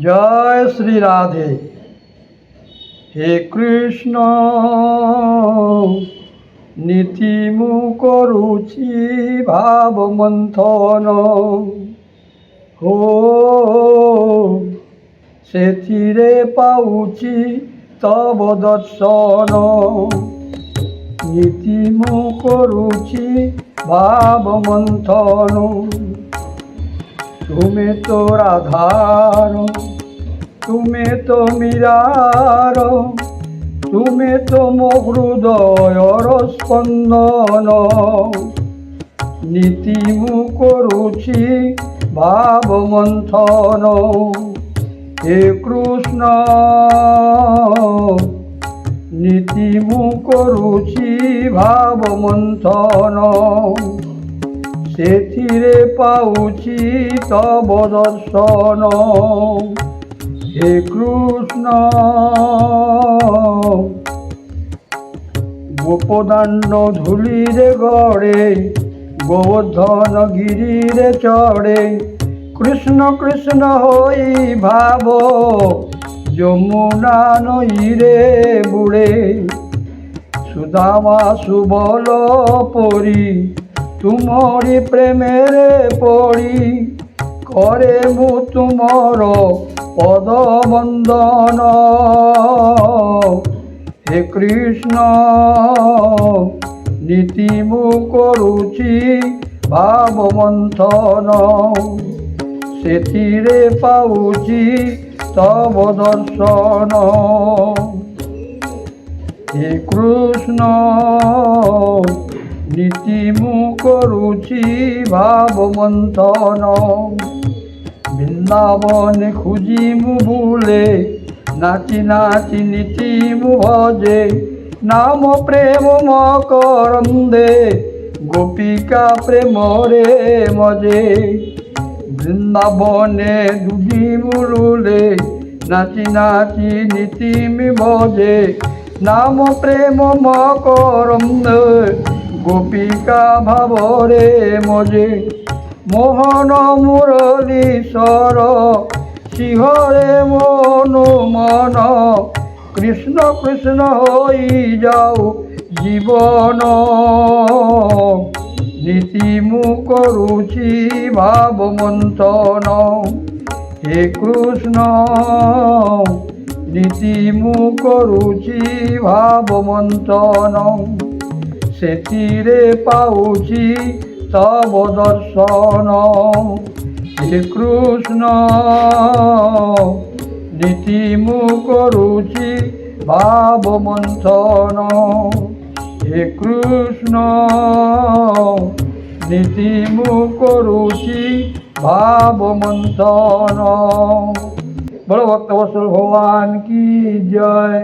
জয় শ্রী রাধে। হে কৃষ্ণ নীতি ମୁଁ କରୁଛି ଭାବ ମନ୍ଥନ ହୋ ସେଥିରେ ପାଉଛି ତବ ଦର୍ଶନ। নীতি ମୁଁ କରୁଛି ଭାବ ମନ୍ଥନ। ତୁମେ তো রাধার, তুমি তো মীরার, তুমি তো ମୋ ହୃଦୟର ସ୍ପନ୍ଦନ। ନୀତି ମୁଁ କରୁଛି ଭାବ ମନ୍ଥନ। ହେ କୃଷ୍ଣ ନୀତି ମୁଁ କରୁଛି ଭାବ ମନ୍ଥନ। ସେଥିରେ ପାଉଛି ତବ ଦର୍ଶନ। হে কৃষ্ণ গোপদাণ্ড ধূলিরে গড়ে, গোবর্ধন গিরিরে চড়ে, কৃষ্ণ কৃষ্ণ হই ভাব যমুনা নইরে বুড়ে। সুদামা সুবল পরি তুমরি প্রেমেরে পড়ি, করে মু তুমর পদ বন্দন। হে কৃষ্ণ নীতি মু କରୁଛି ଭାବ ମନ୍ଥନ। ସେଥିରେ ପାଉଛି ତବ ଦର୍ଶନ। হে কৃষ্ণ নীতি ମୁଁ କରୁଛି ଭାବ ମନ୍ଥନ। বৃন্দাবনে খুঁজি মু ভুলে, নাচি নাচি নীতি মু ভজে। নাম প্রেম মকরন্দে, গোপিকা প্রেমরে মজে। বৃন্দাবনে দুজি মুরুলে, নাচি নাচি নীতি মি ভজে। নাম প্রেম মকরন্দে, গোপিকা ভাবরে মজে। মোহন মুরলী স্বর শিহরে মন মন, কৃষ্ণ কৃষ্ণ হই যাও জীবন। নীতি মু କରୁଛି ভাব মন্থন। হে কৃষ্ণ নীতি মু କରୁଛି ভাব মন্থন। ସେଥିରେ ପାଉଛି তব দর্শন। হে কৃষ্ণ নীতি ମୁଁ କରୁଛି ভাব মন্থন। হে কৃষ্ণ নীতি ମୁଁ କରୁଛି ভাব মন্থন। বলো ভক্তবৎসল ভগবান কি জয়।